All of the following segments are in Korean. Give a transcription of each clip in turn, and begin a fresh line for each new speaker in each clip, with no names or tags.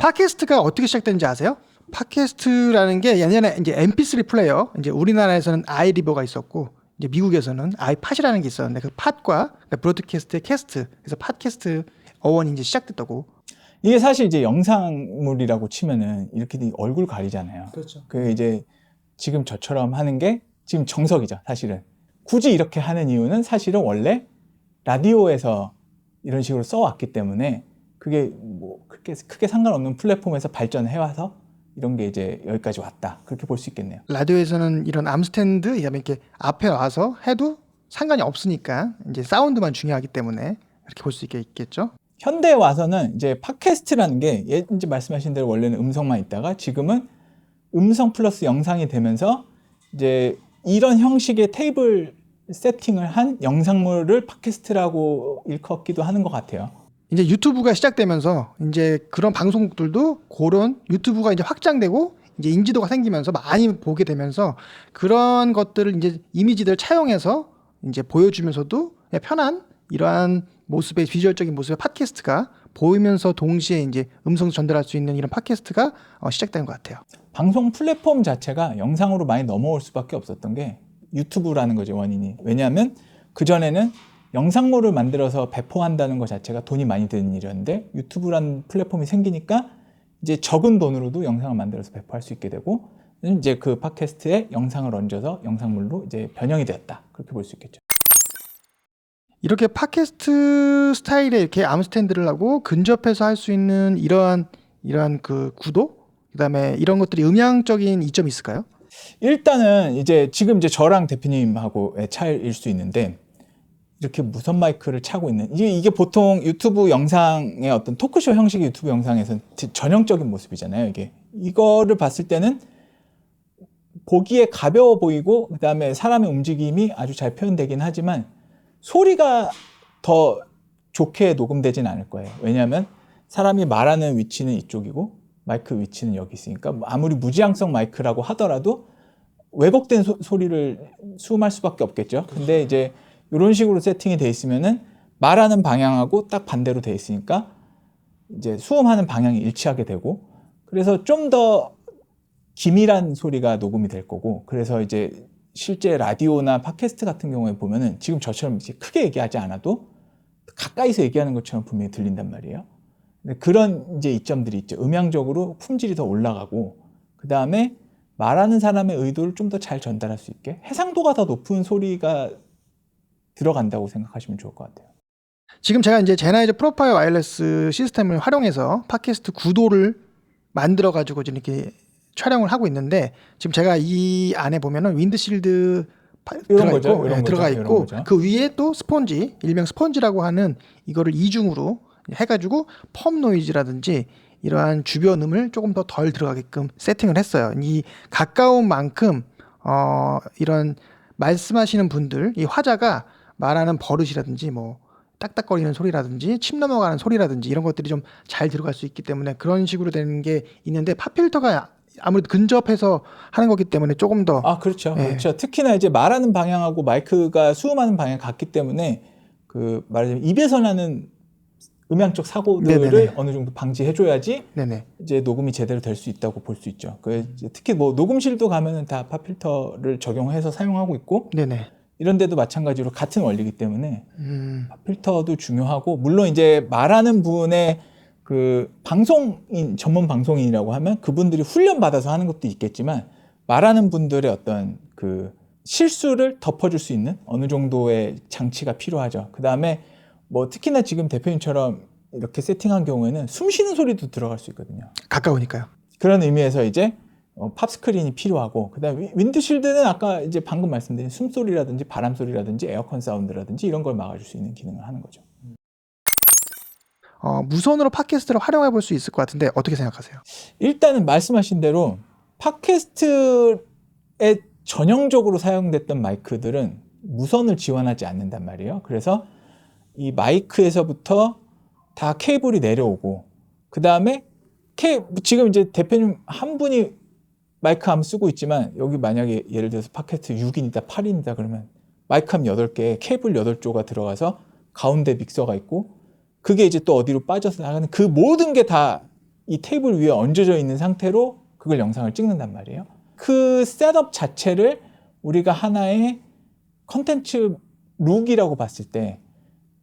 팟캐스트가 어떻게 시작된지 아세요? 팟캐스트라는 게 예전에 이제 MP3 플레이어, 이제 우리나라에서는 아이리버가 있었고, 이제 미국에서는 아이팟이라는 게 있었는데 그 팟과 그러니까 브로드캐스트의 캐스트, 그래서 팟캐스트 어원이 이제 시작됐다고.
이게 사실 이제 영상물이라고 치면은 이렇게 얼굴 가리잖아요.
그렇죠.
그 이제 지금 저처럼 하는 게 지금 정석이죠, 사실은. 굳이 이렇게 하는 이유는 사실은 원래 라디오에서 이런 식으로 써왔기 때문에 그게 뭐 그렇게 크게 상관없는 플랫폼에서 발전해와서 이런 게 이제 여기까지 왔다. 그렇게 볼 수 있겠네요.
라디오에서는 이런 암스탠드, 그다음에 이렇게 앞에 와서 해도 상관이 없으니까 이제 사운드만 중요하기 때문에 이렇게 볼 수 있겠죠.
현대에 와서는 이제 팟캐스트라는 게 이제 말씀하신 대로 원래는 음성만 있다가 지금은 음성 플러스 영상이 되면서 이제 이런 형식의 테이블 세팅을 한 영상물을 팟캐스트라고 일컫기도 하는 것 같아요.
이제 유튜브가 시작되면서 이제 그런 방송국들도 그런 유튜브가 이제 확장되고 이제 인지도가 생기면서 많이 보게 되면서 그런 것들을 이제 이미지들 차용해서 이제 보여주면서도 그냥 편한 이러한 모습의 비주얼적인 모습의 팟캐스트가 보이면서 동시에 이제 음성 전달할 수 있는 이런 팟캐스트가 시작된 것 같아요.
방송 플랫폼 자체가 영상으로 많이 넘어올 수밖에 없었던 게 유튜브라는 거죠, 원인이. 왜냐하면 그전에는 영상물을 만들어서 배포한다는 것 자체가 돈이 많이 드는 일이었는데 유튜브라는 플랫폼이 생기니까 이제 적은 돈으로도 영상을 만들어서 배포할 수 있게 되고 이제 그 팟캐스트에 영상을 얹어서 영상물로 이제 변형이 되었다. 그렇게 볼 수 있겠죠.
이렇게 팟캐스트 스타일의 이렇게 암스탠드를 하고 근접해서 할 수 있는 이러한 그 구도, 그다음에 이런 것들이 음향적인 이점이 있을까요?
일단은 이제 지금 이제 저랑 대표님하고의 차이일 수 있는데 이렇게 무선 마이크를 차고 있는 이게 보통 유튜브 영상의 어떤 토크쇼 형식의 유튜브 영상에서는 전형적인 모습이잖아요. 이거를 봤을 때는 보기에 가벼워 보이고 그다음에 사람의 움직임이 아주 잘 표현되긴 하지만 소리가 더 좋게 녹음되진 않을 거예요. 왜냐하면 사람이 말하는 위치는 이쪽이고 마이크 위치는 여기 있으니까 아무리 무지향성 마이크라고 하더라도 왜곡된 소리를 수음할 수밖에 없겠죠. 근데 이제 이런 식으로 세팅이 돼 있으면은 말하는 방향하고 딱 반대로 돼 있으니까 이제 수음하는 방향이 일치하게 되고 그래서 좀 더 기밀한 소리가 녹음이 될 거고 그래서 이제 실제 라디오나 팟캐스트 같은 경우에 보면은 지금 저처럼 이제 크게 얘기하지 않아도 가까이서 얘기하는 것처럼 분명히 들린단 말이에요. 그런 이제 이점들이 있죠. 음향적으로 품질이 더 올라가고 그 다음에 말하는 사람의 의도를 좀 더 잘 전달할 수 있게 해상도가 더 높은 소리가 들어간다고 생각하시면 좋을 것 같아요.
지금 제가 이제 제나이저 프로파일 와이어리스 시스템을 활용해서 팟캐스트 구도를 만들어 가지고 이렇게 촬영을 하고 있는데 지금 제가 이 안에 보면은 윈드실드 들어가 있고 그 위에 또 스폰지, 일명 스폰지라고 하는 이거를 이중으로 해가지고 펌 노이즈라든지 이러한 주변 음을 조금 더 덜 들어가게끔 세팅을 했어요. 이 가까운 만큼 이런 말씀하시는 분들 이 화자가 말하는 버릇이라든지 뭐 딱딱거리는 소리라든지 침 넘어가는 소리라든지 이런 것들이 좀 잘 들어갈 수 있기 때문에 그런 식으로 되는 게 있는데 팟필터가 아무래도 근접해서 하는 거기 때문에 조금 더
그렇죠. 그렇죠. 특히나 이제 말하는 방향하고 마이크가 수음하는 방향이 같기 때문에 그 말하자면 입에서 나는 음향적 사고들을 네네네. 어느 정도 방지해줘야지 네네. 이제 녹음이 제대로 될 수 있다고 볼 수 있죠. 특히 뭐 녹음실도 가면은 다 팟필터를 적용해서 사용하고 있고 네네. 이런 데도 마찬가지로 같은 원리이기 때문에 팟필터도 중요하고 물론 이제 말하는 분의 그 방송인 전문 방송인이라고 하면 그분들이 훈련 받아서 하는 것도 있겠지만 말하는 분들의 어떤 그 실수를 덮어줄 수 있는 어느 정도의 장치가 필요하죠. 그 다음에 뭐 특히나 지금 대표님처럼 이렇게 세팅한 경우에는 숨 쉬는 소리도 들어갈 수 있거든요.
가까우니까요.
그런 의미에서 이제 팝 스크린이 필요하고 그다음에 윈드실드는 아까 이제 방금 말씀드린 숨소리라든지 바람 소리라든지 에어컨 사운드라든지 이런 걸 막아줄 수 있는 기능을 하는 거죠.
무선으로 팟캐스트를 활용해 볼 수 있을 것 같은데 어떻게 생각하세요?
일단은 말씀하신 대로 팟캐스트에 전형적으로 사용됐던 마이크들은 무선을 지원하지 않는단 말이에요. 그래서 이 마이크에서부터 다 케이블이 내려오고 그 다음에 지금 이제 대표님 한 분이 마이크 암 쓰고 있지만 여기 만약에 예를 들어서 팟캐스트 6인이다 8인이다 그러면 마이크 암 8개 케이블 8조가 들어가서 가운데 믹서가 있고 그게 이제 또 어디로 빠져서 나가는 그 모든 게 다 이 테이블 위에 얹어져 있는 상태로 그걸 영상을 찍는단 말이에요. 그 셋업 자체를 우리가 하나의 컨텐츠 룩이라고 봤을 때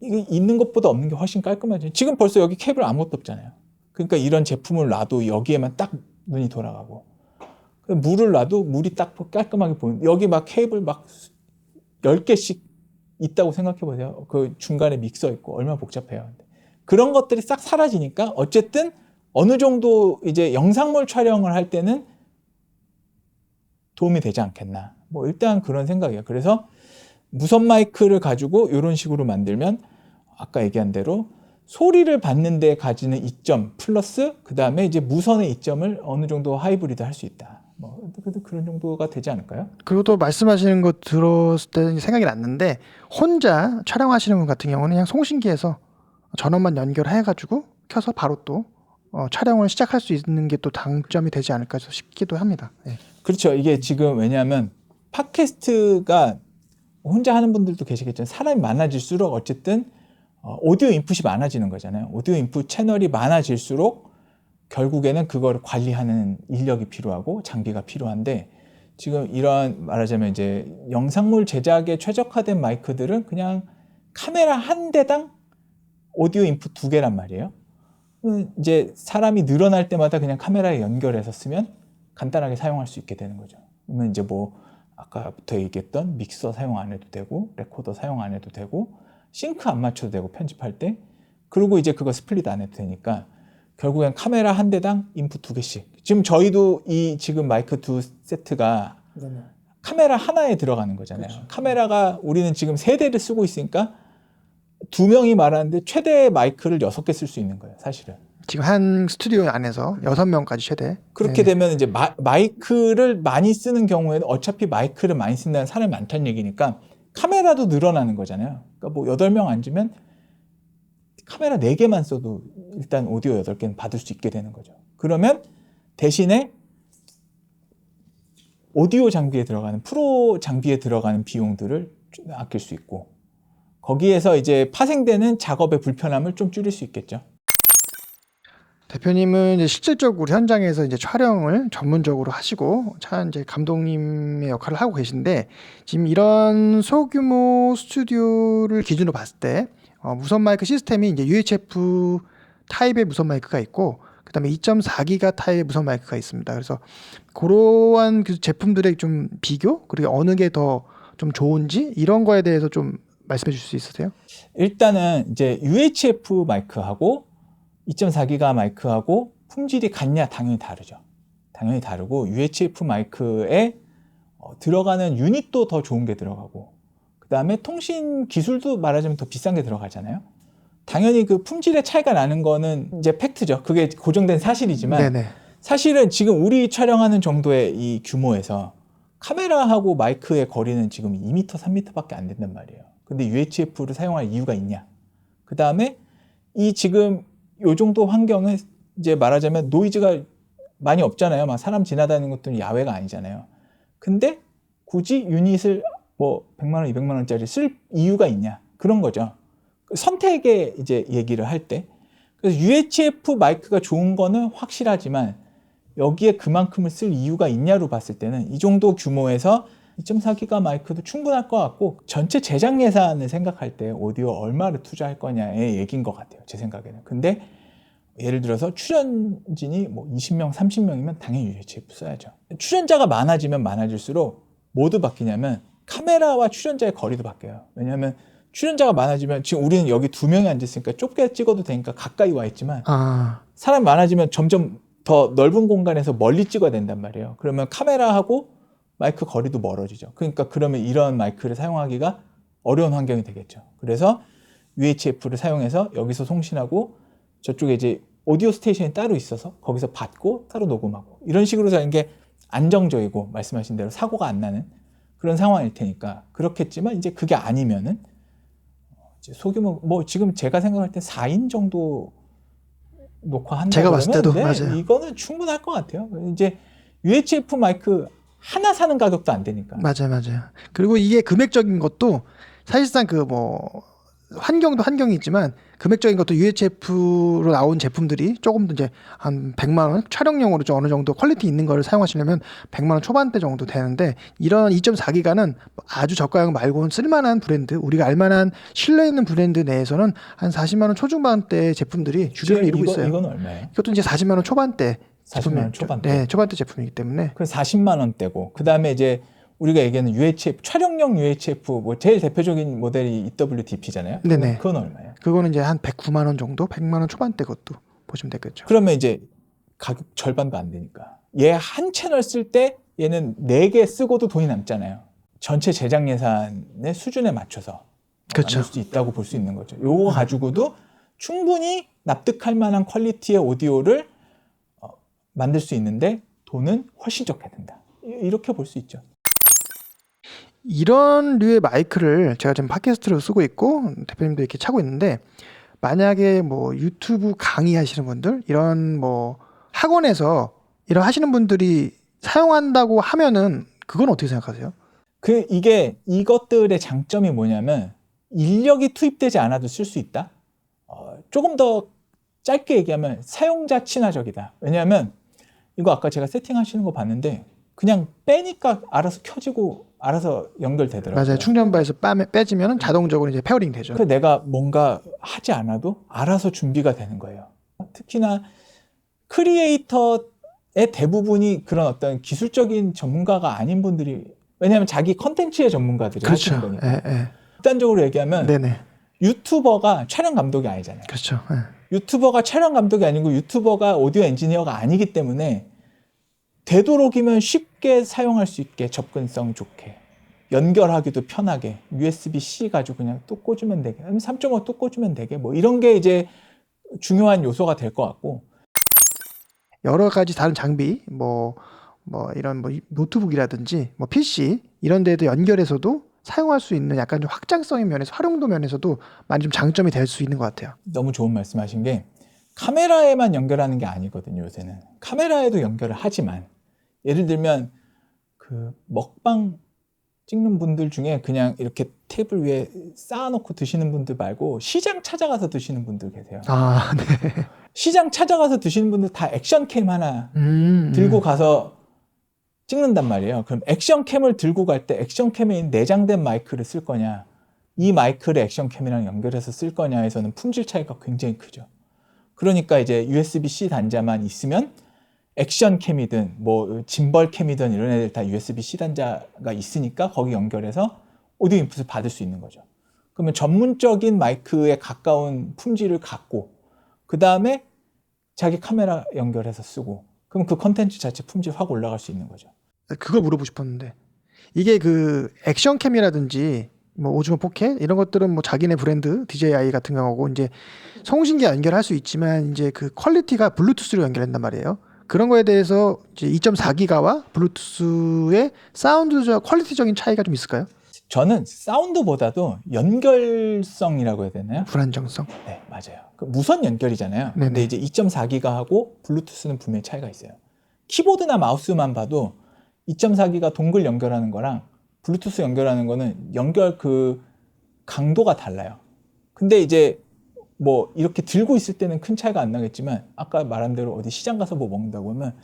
이게 있는 것보다 없는 게 훨씬 깔끔하죠. 지금 벌써 여기 케이블 아무것도 없잖아요. 그러니까 이런 제품을 놔도 여기에만 딱 눈이 돌아가고, 물을 놔도 물이 딱 깔끔하게 보이는, 여기 막 케이블 막 10개씩 있다고 생각해 보세요. 그 중간에 믹서 있고 얼마나 복잡해요. 그런 것들이 싹 사라지니까 어쨌든 어느 정도 이제 영상물 촬영을 할 때는 도움이 되지 않겠나. 뭐 일단 그런 생각이에요. 그래서 무선 마이크를 가지고 이런 식으로 만들면 아까 얘기한 대로 소리를 받는 데 가지는 이점 플러스 그 다음에 이제 무선의 이점을 어느 정도 하이브리드 할 수 있다. 뭐 그런 정도가 되지 않을까요?
그리고 또 말씀하시는 거 들었을 때 생각이 났는데, 혼자 촬영하시는 분 같은 경우는 그냥 송신기에서 전원만 연결해가지고 켜서 바로 또 촬영을 시작할 수 있는 게 또 장점이 되지 않을까 싶기도 합니다. 네.
그렇죠. 이게 지금 왜냐하면 팟캐스트가 혼자 하는 분들도 계시겠지만 사람이 많아질수록 어쨌든 오디오 인풋이 많아지는 거잖아요. 오디오 인풋 채널이 많아질수록 결국에는 그걸 관리하는 인력이 필요하고 장비가 필요한데, 지금 이런 말하자면 이제 영상물 제작에 최적화된 마이크들은 그냥 카메라 한 대당 오디오 인풋 2개란 말이에요. 이제 사람이 늘어날 때마다 그냥 카메라에 연결해서 쓰면 간단하게 사용할 수 있게 되는 거죠. 그러면 이제 뭐 아까부터 얘기했던 믹서 사용 안 해도 되고, 레코더 사용 안 해도 되고, 싱크 안 맞춰도 되고 편집할 때, 그리고 이제 그거 스플릿 안 해도 되니까 결국엔 카메라 한 대당 인풋 2개씩. 지금 저희도 이 지금 마이크 2 세트가 카메라 하나에 들어가는 거잖아요. 그렇죠. 카메라가 우리는 지금 3대를 쓰고 있으니까 2명이 말하는데 최대 마이크를 6개 쓸 수 있는 거예요, 사실은.
지금 한 스튜디오 안에서 6명까지 최대.
그렇게
네.
되면 이제 마이크를 많이 쓰는 경우에는 어차피 마이크를 많이 쓴다는 사람이 많다는 얘기니까 카메라도 늘어나는 거잖아요. 그러니까 뭐 8명 앉으면 카메라 4개만 써도 일단 오디오 8개는 받을 수 있게 되는 거죠. 그러면 대신에 오디오 장비에 들어가는 프로 장비에 들어가는 비용들을 아낄 수 있고, 거기에서 이제 파생되는 작업의 불편함을 좀 줄일 수 있겠죠.
대표님은 이제 실질적으로 현장에서 이제 촬영을 전문적으로 하시고 이제 감독님의 역할을 하고 계신데, 지금 이런 소규모 스튜디오를 기준으로 봤을 때 무선 마이크 시스템이 이제 UHF 타입의 무선 마이크가 있고, 그다음에 2.4기가 타입의 무선 마이크가 있습니다. 그래서 그러한 그 제품들의 좀 비교, 그리고 어느 게 더 좀 좋은지 이런 거에 대해서 좀 말씀해 주실 수 있으세요?
일단은 이제 UHF 마이크하고 2.4기가 마이크하고 품질이 같냐? 당연히 다르죠. 당연히 다르고, UHF 마이크에 들어가는 유닛도 더 좋은 게 들어가고, 그 다음에 통신 기술도 말하자면 더 비싼 게 들어가잖아요. 당연히 그 품질의 차이가 나는 거는 이제 팩트죠. 그게 고정된 사실이지만,
네네.
사실은 지금 우리 촬영하는 정도의 이 규모에서 카메라하고 마이크의 거리는 지금 2m, 3m밖에 안 된단 말이에요. 근데 UHF를 사용할 이유가 있냐? 그 다음에 이 지금 요 정도 환경은 이제 말하자면 노이즈가 많이 없잖아요. 막 사람 지나다니는 것들은 야외가 아니잖아요. 근데 굳이 유닛을 뭐 100만 원, 200만 원짜리 쓸 이유가 있냐? 그런 거죠. 선택의 이제 얘기를 할 때. 그래서 UHF 마이크가 좋은 거는 확실하지만 여기에 그만큼을 쓸 이유가 있냐로 봤을 때는 이 정도 규모에서 2.4기가 마이크도 충분할 것 같고, 전체 제작 예산을 생각할 때 오디오 얼마를 투자할 거냐의 얘기인 것 같아요, 제 생각에는. 근데 예를 들어서 출연진이 뭐 20명, 30명이면 당연히 UHF 써야죠. 출연자가 많아지면 많아질수록 뭐도 바뀌냐면 카메라와 출연자의 거리도 바뀌어요. 왜냐하면 출연자가 많아지면, 지금 우리는 여기 2명이 앉았으니까 좁게 찍어도 되니까 가까이 와 있지만, 사람이 많아지면 점점 더 넓은 공간에서 멀리 찍어야 된단 말이에요. 그러면 카메라하고 마이크 거리도 멀어지죠. 그러니까 그러면 이런 마이크를 사용하기가 어려운 환경이 되겠죠. 그래서 UHF를 사용해서 여기서 송신하고 저쪽에 이제 오디오 스테이션이 따로 있어서 거기서 받고 따로 녹음하고, 이런 식으로 하는 게 안정적이고 말씀하신 대로 사고가 안 나는 그런 상황일 테니까 그렇겠지만, 이제 그게 아니면은 이제 소규모, 뭐 지금 제가 생각할 때 4인 정도 녹화한다
제가 봤을 때도
네,
맞아요.
이거는 충분할 것 같아요. 이제 UHF 마이크 하나 사는 가격도 안 되니까.
맞아요. 그리고 이게 금액적인 것도 사실상 그 뭐 환경도 환경이 있지만 금액적인 것도 UHF로 나온 제품들이 조금 더 이제 한 100만 원 촬영용으로 좀 어느 정도 퀄리티 있는 걸 사용하시려면 100만 원 초반대 정도 되는데 이런 2.4기가는 아주 저가형 말고는 쓸만한 브랜드 우리가 알만한 신뢰 있는 브랜드 내에서는 한 40만 원 초중반대 제품들이 주력을 이루고 있어요.
이건 얼마예요?
이것도 이제 40만 원 초반대
40만 원 초반대.
네, 초반대 제품이기 때문에
그 40만 원대고 그다음에 이제 우리가 얘기하는 UHF 촬영용 UHF 뭐 제일 대표적인 모델이 EWDP잖아요.
네네.
그건 얼마예요?
그거는 이제 한 109만 원 정도, 100만 원 초반대 것도 보시면 되겠죠.
그러면 이제 가격 절반도 안 되니까 얘 한 채널 쓸 때 얘는 4개 쓰고도 돈이 남잖아요. 전체 제작 예산의 수준에 맞춰서
그렇죠.
만들 수 있다고 볼 수 있는 거죠. 요거 가지고도 충분히 납득할 만한 퀄리티의 오디오를 만들 수 있는데 돈은 훨씬 적게 든다. 이렇게 볼 수 있죠.
이런 류의 마이크를 제가 지금 팟캐스트로 쓰고 있고 대표님도 이렇게 차고 있는데 만약에 뭐 유튜브 강의하시는 분들 이런 뭐 학원에서 이런 하시는 분들이 사용한다고 하면은 그건 어떻게 생각하세요?
이게 이것들의 장점이 뭐냐면 인력이 투입되지 않아도 쓸 수 있다. 조금 더 짧게 얘기하면 사용자 친화적이다. 왜냐하면 이거 아까 제가 세팅하시는 거 봤는데 그냥 빼니까 알아서 켜지고 알아서 연결되더라고요.
맞아요. 충전바에서 빼지면 자동적으로 이제 페어링 되죠.
그래서 내가 뭔가 하지 않아도 알아서 준비가 되는 거예요. 특히나 크리에이터의 대부분이 그런 어떤 기술적인 전문가가 아닌 분들이 왜냐하면 자기 컨텐츠의 전문가들이
그렇죠.
하시는 거니까.
예, 예.
극단적으로 얘기하면
네네.
유튜버가 촬영 감독이 아니잖아요.
그렇죠. 예.
유튜버가 촬영 감독이 아니고 유튜버가 오디오 엔지니어가 아니기 때문에 되도록이면 쉽게 사용할 수 있게 접근성 좋게 연결하기도 편하게 USB-C 가지고 그냥 또 꽂으면 되게 3.5 또 꽂으면 되게 뭐 이런 게 이제 중요한 요소가 될 것 같고
여러 가지 다른 장비 뭐 이런 뭐 노트북이라든지 뭐 PC 이런 데에도 연결해서도 사용할 수 있는 약간 좀 확장성의 면에서 활용도 면에서도 많이 좀 장점이 될 수 있는 것 같아요.
너무 좋은 말씀하신 게 카메라에만 연결하는 게 아니거든요. 요새는 카메라에도 연결을 하지만 예를 들면 그 먹방 찍는 분들 중에 그냥 이렇게 테이블 위에 쌓아놓고 드시는 분들 말고 시장 찾아가서 드시는 분들 계세요.
아, 네.
시장 찾아가서 드시는 분들 다 액션캠 하나 들고 가서 찍는단 말이에요. 그럼 액션캠을 들고 갈 때 액션캠에 있는 내장된 마이크를 쓸 거냐 이 마이크를 액션캠이랑 연결해서 쓸 거냐에서는 품질 차이가 굉장히 크죠. 그러니까 이제 USB-C 단자만 있으면 액션캠이든 뭐 짐벌캠이든 이런 애들 다 USB-C 단자가 있으니까 거기 연결해서 오디오 인풋을 받을 수 있는 거죠. 그러면 전문적인 마이크에 가까운 품질을 갖고 그 다음에 자기 카메라 연결해서 쓰고 그럼 그 컨텐츠 자체 품질 확 올라갈 수 있는 거죠.
그걸 물어보고 싶었는데 이게 그 액션캠이라든지 뭐 오즈모 포켓 이런 것들은 뭐 자기네 브랜드 DJI 같은 경우고 이제 송신기 연결할 수 있지만 이제 그 퀄리티가 블루투스로 연결한단 말이에요. 그런 거에 대해서 이제 2.4기가와 블루투스의 사운드적 퀄리티적인 차이가 좀 있을까요?
저는 사운드보다도 연결성이라고 해야 되나요?
불안정성.
네, 맞아요. 그 무선 연결이잖아요.
네네.
근데 이제 2.4기가하고 블루투스는 분명히 차이가 있어요. 키보드나 마우스만 봐도 2.4기가 동글 연결하는 거랑 블루투스 연결하는 거는 연결 그 강도가 달라요. 근데 이제 뭐 이렇게 들고 있을 때는 큰 차이가 안 나겠지만 아까 말한 대로 어디 시장 가서 뭐 먹는다고 하면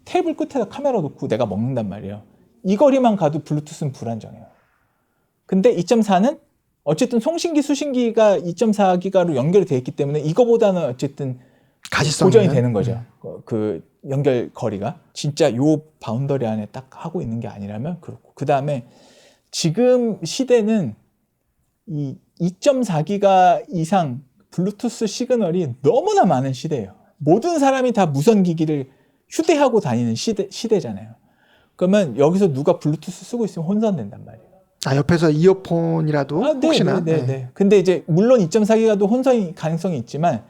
테이블 끝에다 카메라 놓고 내가 먹는단 말이에요. 이 거리만 가도 블루투스는 불안정해요. 근데 2.4는 어쨌든 송신기, 수신기가 2.4기가로 연결이 돼 있기 때문에 이거보다는 어쨌든 고정이 되는 거죠. 그 연결 거리가. 진짜 요 바운더리 안에 딱 하고 있는 게 아니라면 그렇고. 그 다음에 지금 시대는 이 2.4기가 이상 블루투스 시그널이 너무나 많은 시대예요. 모든 사람이 다 무선 기기를 휴대하고 다니는 시대잖아요. 그러면 여기서 누가 블루투스 쓰고 있으면 혼선된단 말이에요.
아, 옆에서 이어폰이라도 혹시나.
네. 근데 이제 물론 2.4기가도 혼선이 가능성이 있지만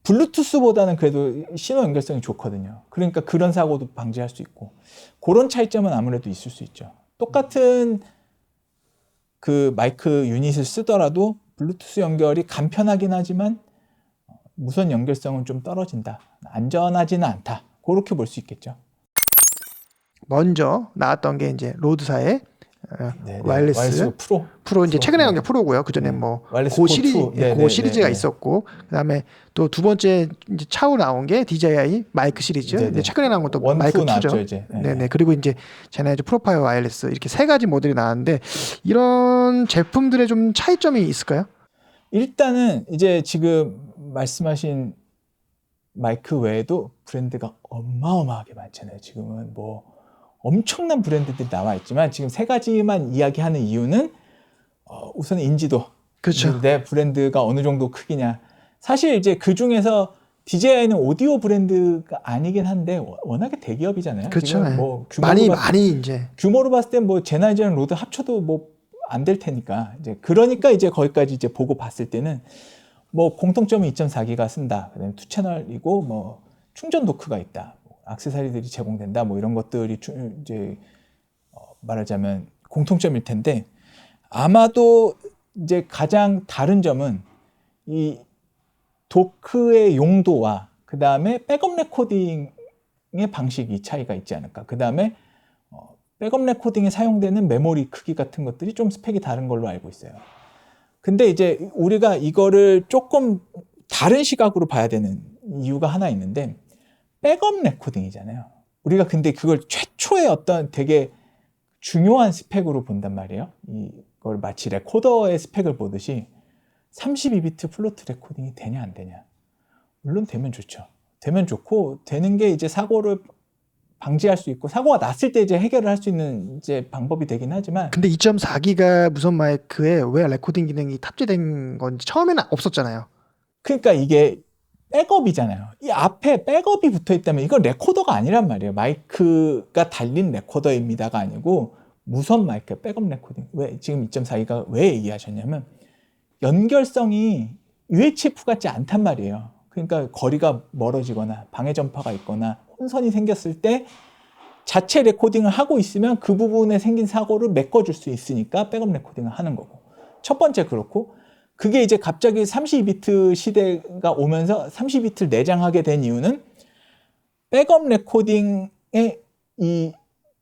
블루투스보다는 그래도 신호 연결성이 좋거든요. 그러니까 그런 사고도 방지할 수 있고 그런 차이점은 아무래도 있을 수 있죠. 똑같은 그 마이크 유닛을 쓰더라도 블루투스 연결이 간편하긴 하지만 무선 연결성은 좀 떨어진다. 안전하지는 않다. 그렇게 볼 수 있겠죠.
먼저 나왔던 게 이제 로드사의 와이어리스 프로 이제 최근에 나온 게 프로고요. 그 전에 뭐 고 시리즈가 있었고, 그다음에 또 두 번째 이제 차후 나온 게 DJI 마이크 시리즈. 이제 최근에 나온 것도 마이크 2죠. 네네. 그리고 이제 제네이저 프로파이어 와이어리스 이렇게 세 가지 모델이 나왔는데 이런 제품들의 좀 차이점이 있을까요?
일단은 이제 지금 말씀하신 마이크 외에도 브랜드가 어마어마하게 많잖아요. 지금은 뭐 엄청난 브랜드들이 나와 있지만 지금 세 가지만 이야기하는 이유는 우선 인지도.
그렇죠.
내 브랜드가 어느 정도 크기냐. 사실 이제 그 중에서 DJI는 오디오 브랜드가 아니긴 한데 워낙에 대기업이잖아요.
그렇죠.
뭐
많이 이제
규모로 봤을 때 뭐 제나이저랑 로드 합쳐도 뭐 안 될 테니까 그러니까 이제 거기까지 이제 보고 봤을 때는 뭐 공통점이 2.4기가 쓴다. 그다음에 2채널이고 뭐 충전 도크가 있다. 액세서리들이 제공된다. 뭐 이런 것들이 이제 말하자면 공통점일 텐데 아마도 이제 가장 다른 점은 이 도크의 용도와 그 다음에 백업 레코딩의 방식이 차이가 있지 않을까. 그 다음에 백업 레코딩에 사용되는 메모리 크기 같은 것들이 좀 스펙이 다른 걸로 알고 있어요. 근데 이제 우리가 이거를 조금 다른 시각으로 봐야 되는 이유가 하나 있는데 백업 레코딩이잖아요. 우리가 근데 그걸 최초의 어떤 되게 중요한 스펙으로 본단 말이에요. 이걸 마치 레코더의 스펙을 보듯이 32비트 플로트 레코딩이 되냐 안 되냐. 물론 되면 좋죠. 되면 좋고 되는 게 이제 사고를 방지할 수 있고 사고가 났을 때 이제 해결을 할 수 있는 이제 방법이 되긴 하지만
근데 2.4기가 무선 마이크에 왜 레코딩 기능이 탑재된 건지 처음에는 없었잖아요.
그러니까 이게 백업이잖아요. 이 앞에 백업이 붙어 있다면 이건 레코더가 아니란 말이에요. 마이크가 달린 레코더입니다가 아니고 무선 마이크 백업 레코딩. 왜 지금 2.4기가 왜 얘기하셨냐면 연결성이 UHF 같지 않단 말이에요. 그러니까 거리가 멀어지거나 방해 전파가 있거나 혼선이 생겼을 때 자체 레코딩을 하고 있으면 그 부분에 생긴 사고를 메꿔줄 수 있으니까 백업 레코딩을 하는 거고. 첫 번째 그렇고 그게 이제 갑자기 32비트 시대가 오면서 32비트를 내장하게 된 이유는 백업 레코딩의 이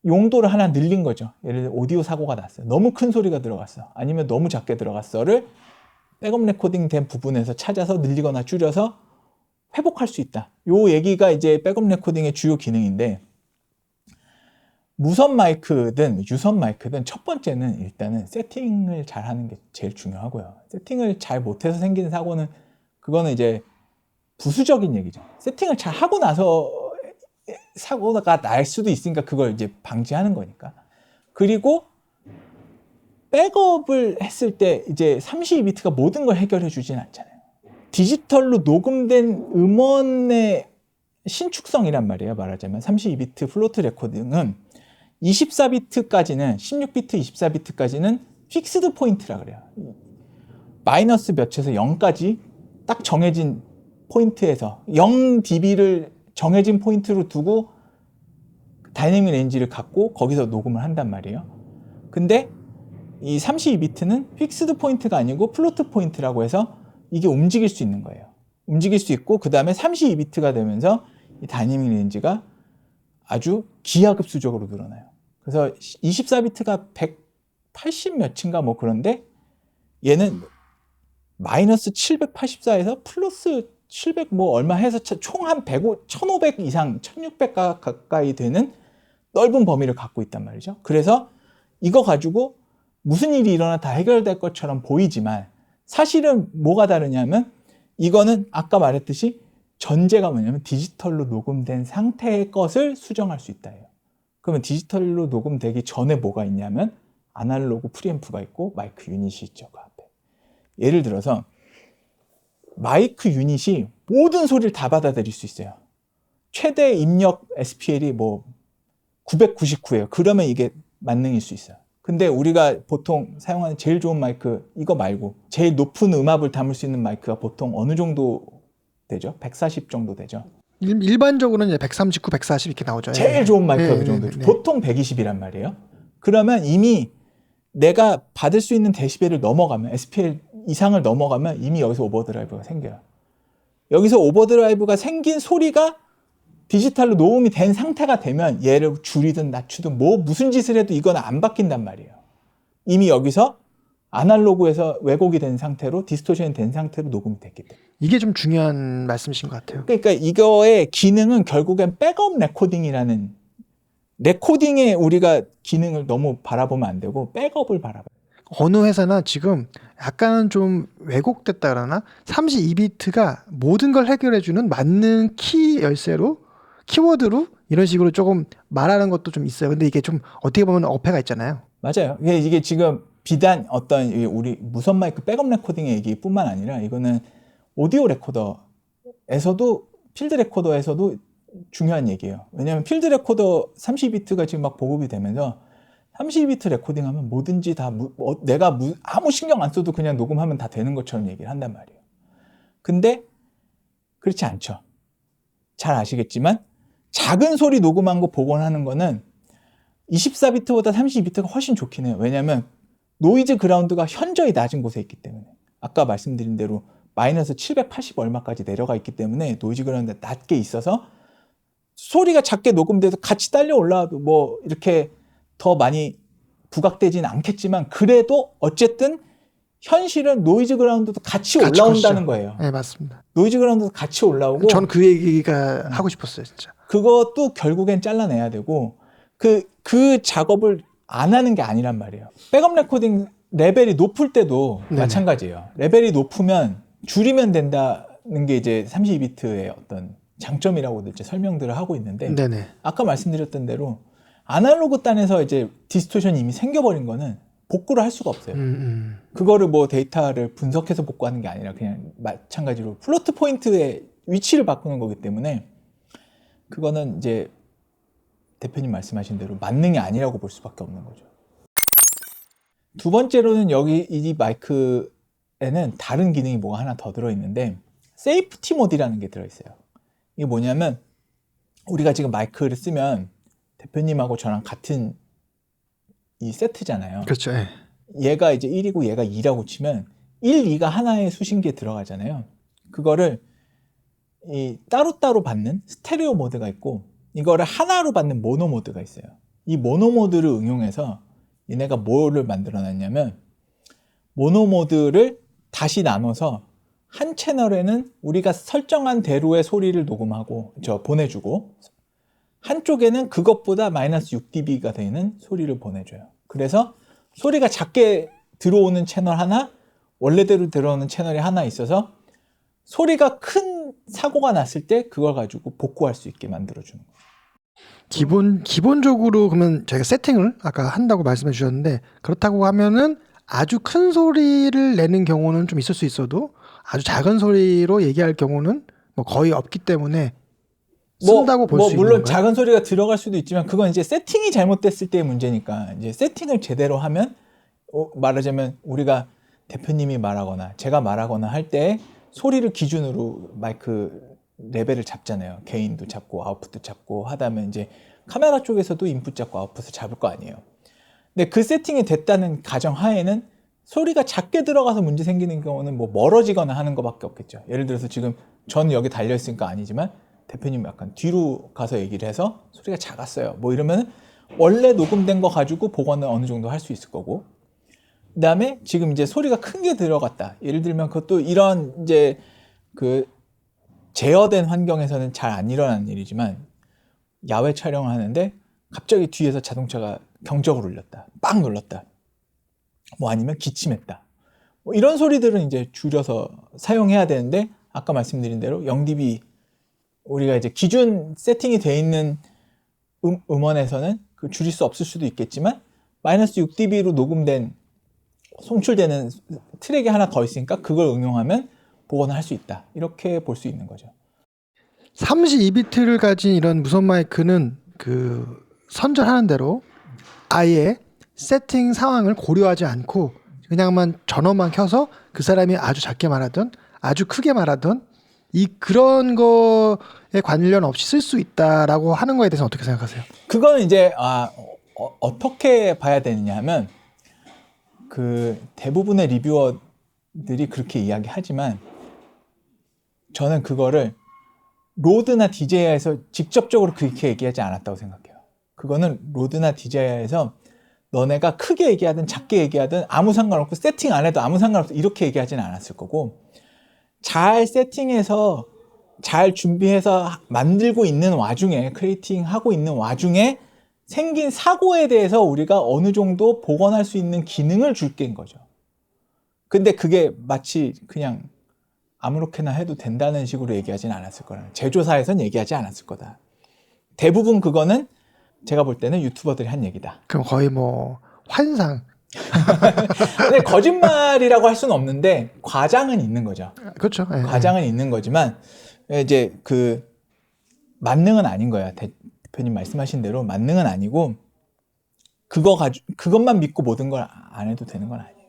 용도를 하나 늘린 거죠. 예를 들어 오디오 사고가 났어요. 너무 큰 소리가 들어갔어. 아니면 너무 작게 들어갔어를 백업 레코딩 된 부분에서 찾아서 늘리거나 줄여서 회복할 수 있다. 요 얘기가 이제 백업 레코딩의 주요 기능인데 무선 마이크든 유선 마이크든 첫 번째는 일단은 세팅을 잘 하는 게 제일 중요하고요. 세팅을 잘 못해서 생기는 사고는 그거는 이제 부수적인 얘기죠. 세팅을 잘 하고 나서 사고가 날 수도 있으니까 그걸 이제 방지하는 거니까. 그리고 백업을 했을 때 이제 32비트가 모든 걸 해결해 주진 않잖아요. 디지털로 녹음된 음원의 신축성이란 말이에요. 말하자면 32비트 플로트 레코딩은 24비트까지는 16비트, 24비트까지는 픽스드 포인트라 그래요. 마이너스 몇에서 0까지 딱 정해진 포인트에서 0dB를 정해진 포인트로 두고 다이내믹 렌지를 갖고 거기서 녹음을 한단 말이에요. 근데 이 32비트는 픽스드 포인트가 아니고 플로트 포인트라고 해서 이게 움직일 수 있는 거예요. 움직일 수 있고 그 다음에 32비트가 되면서 이 다이내믹 렌지가 아주 기하급수적으로 늘어나요. 그래서 24비트가 180 몇인가 뭐 그런데 얘는 마이너스 784에서 플러스 700 뭐 얼마 해서 총 한 1500 이상 1600 가까이 되는 넓은 범위를 갖고 있단 말이죠. 그래서 이거 가지고 무슨 일이 일어나 다 해결될 것처럼 보이지만 사실은 뭐가 다르냐면 이거는 아까 말했듯이 전제가 뭐냐면 디지털로 녹음된 상태의 것을 수정할 수 있다예요. 그러면 디지털로 녹음되기 전에 뭐가 있냐면 아날로그 프리앰프가 있고 마이크 유닛이 있죠. 그 앞에. 예를 들어서 마이크 유닛이 모든 소리를 다 받아들일 수 있어요. 최대 입력 SPL이 뭐 999예요. 그러면 이게 만능일 수 있어요. 근데 우리가 보통 사용하는 제일 좋은 마이크 이거 말고 제일 높은 음압을 담을 수 있는 마이크가 보통 어느 정도 되죠? 140 정도 되죠.
일반적으로는 이제 139, 140 이렇게 나오죠.
제일 좋은 마이크가 그 정도죠. 보통 120이란 말이에요. 그러면 이미 내가 받을 수 있는 데시벨을 넘어가면 SPL 이상을 넘어가면 이미 여기서 오버드라이브가 생겨요. 여기서 오버드라이브가 생긴 소리가 디지털로 녹음이 된 상태가 되면 얘를 줄이든 낮추든 뭐 무슨 짓을 해도 이건 안 바뀐단 말이에요. 이미 여기서 아날로그에서 왜곡이 된 상태로 디스토션이 된 상태로 녹음이 됐기 때문에.
이게 좀 중요한 말씀이신 것 같아요.
그러니까 이거의 기능은 결국엔 백업 레코딩이라는 레코딩에 우리가 기능을 너무 바라보면 안 되고 백업을 바라봐요.
어느 회사나 지금 약간은 좀 왜곡됐다 그러나 32비트가 모든 걸 해결해주는 맞는 키 열쇠로 키워드로 이런 식으로 조금 말하는 것도 좀 있어요. 근데 이게 좀 어떻게 보면 어폐가 있잖아요.
맞아요. 이게 지금 비단 어떤 우리 무선 마이크 백업 레코딩의 얘기뿐만 아니라 이거는 오디오 레코더에서도 필드 레코더에서도 중요한 얘기예요. 왜냐하면 필드 레코더 32비트가 지금 막 보급이 되면서 32비트 레코딩하면 뭐든지 다 내가 아무 신경 안 써도 그냥 녹음하면 다 되는 것처럼 얘기를 한단 말이에요. 근데 그렇지 않죠. 잘 아시겠지만 작은 소리 녹음한 거 복원하는 거는 24비트보다 32비트가 훨씬 좋긴 해요. 왜냐하면 노이즈 그라운드가 현저히 낮은 곳에 있기 때문에. 아까 말씀드린 대로 마이너스 780 얼마까지 내려가 있기 때문에 노이즈 그라운드가 낮게 있어서 소리가 작게 녹음돼도 같이 딸려 올라와도 뭐 이렇게 더 많이 부각되지는 않겠지만 그래도 어쨌든 현실은 노이즈 그라운드도 같이 올라온다는 거예요.
네, 맞습니다.
노이즈 그라운드도 같이 올라오고
전 그 얘기가 하고 싶었어요, 진짜.
그것도 결국엔 잘라내야 되고 그 작업을 안 하는 게 아니란 말이에요. 백업 레코딩 레벨이 높을 때도
네네.
마찬가지예요. 레벨이 높으면 줄이면 된다는 게 이제 32비트의 어떤 장점이라고도 이제 설명들을 하고 있는데
네네.
아까 말씀드렸던 대로 아날로그 단에서 이제 디스토션이 이미 생겨버린 거는 복구를 할 수가 없어요. 그거를 뭐 데이터를 분석해서 복구하는 게 아니라 그냥 마찬가지로 플로트 포인트의 위치를 바꾸는 거기 때문에 그거는 이제 대표님 말씀하신 대로 만능이 아니라고 볼 수밖에 없는 거죠. 두 번째로는 여기 이 마이크에는 다른 기능이 뭐가 하나 더 들어있는데 세이프티 모드라는 게 들어있어요. 이게 뭐냐면 우리가 지금 마이크를 쓰면 대표님하고 저랑 같은 이 세트잖아요.
그렇죠. 예.
얘가 이제 1이고 얘가 2라고 치면 1, 2가 하나의 수신기에 들어가잖아요. 그거를 이 따로따로 받는 스테레오 모드가 있고 이거를 하나로 받는 모노 모드가 있어요. 이 모노 모드를 응용해서 얘네가 뭐를 만들어 놨냐면 모노 모드를 다시 나눠서 한 채널에는 우리가 설정한 대로의 소리를 녹음하고 보내주고 한쪽에는 그것보다 마이너스 6dB가 되는 소리를 보내줘요. 그래서 소리가 작게 들어오는 채널 하나, 원래대로 들어오는 채널이 하나 있어서 소리가 큰 사고가 났을 때 그걸 가지고 복구할 수 있게 만들어주는 거예요.
기본적으로 그러면 저희가 세팅을 아까 한다고 말씀해 주셨는데 그렇다고 하면은 아주 큰 소리를 내는 경우는 좀 있을 수 있어도 아주 작은 소리로 얘기할 경우는 뭐 거의 없기 때문에 쓴다고 볼 수 있는
물론
건가요?
작은 소리가 들어갈 수도 있지만 그건 이제 세팅이 잘못됐을 때의 문제니까 이제 세팅을 제대로 하면 말하자면 우리가 대표님이 말하거나 제가 말하거나 할 때 소리를 기준으로 마이크 레벨을 잡잖아요. 게인도 잡고 아웃풋도 잡고 하다면 이제 카메라 쪽에서도 인풋 잡고 아웃풋을 잡을 거 아니에요. 근데 그 세팅이 됐다는 가정 하에는 소리가 작게 들어가서 문제 생기는 경우는 뭐 멀어지거나 하는 것밖에 없겠죠. 예를 들어서 지금 저는 여기 달려 있으니까 아니지만 대표님 약간 뒤로 가서 얘기를 해서 소리가 작았어요. 뭐 이러면 원래 녹음된 거 가지고 복원을 어느 정도 할 수 있을 거고. 그다음에 지금 이제 소리가 큰 게 들어갔다. 예를 들면 그것도 이런 이제 그 제어된 환경에서는 잘 안 일어나는 일이지만 야외 촬영을 하는데 갑자기 뒤에서 자동차가 경적을 울렸다. 빵 눌렀다. 뭐 아니면 기침했다. 뭐 이런 소리들은 이제 줄여서 사용해야 되는데 아까 말씀드린 대로 0dB 우리가 이제 기준 세팅이 돼 있는 음원에서는 그 줄일 수 없을 수도 있겠지만 마이너스 6dB로 녹음된 송출되는 트랙이 하나 더 있으니까 그걸 응용하면 복원을 할 수 있다. 이렇게 볼 수 있는 거죠.
32비트를 가진 이런 무선 마이크는 그 선전하는 대로 아예 세팅 상황을 고려하지 않고 그냥만 전원만 켜서 그 사람이 아주 작게 말하든 아주 크게 말하든 그런 거에 관련 없이 쓸 수 있다라고 하는 거에 대해서 어떻게 생각하세요?
그거는 이제 어떻게 봐야 되느냐 하면 그 대부분의 리뷰어들이 그렇게 이야기하지만 저는 그거를 로드나 DJI에서 직접적으로 그렇게 얘기하지 않았다고 생각해요. 그거는 로드나 DJI에서 너네가 크게 얘기하든 작게 얘기하든 아무 상관없고 세팅 안 해도 아무 상관없어 이렇게 얘기하지는 않았을 거고 잘 세팅해서 잘 준비해서 만들고 있는 와중에 크리에이팅 하고 있는 와중에 생긴 사고에 대해서 우리가 어느 정도 복원할 수 있는 기능을 줄게인 거죠. 근데 그게 마치 그냥 아무렇게나 해도 된다는 식으로 얘기하지는 않았을 거라. 제조사에선 얘기하지 않았을 거다. 대부분 그거는 제가 볼 때는 유튜버들이 한 얘기다.
그럼 거의 뭐 환상.
근데 거짓말이라고 할 수는 없는데 과장은 있는 거죠.
그렇죠. 예,
과장은 있는 거지만 이제 그 만능은 아닌 거야. 대표님 말씀하신 대로 만능은 아니고 그것만 믿고 모든 걸 안 해도 되는 건 아니에요.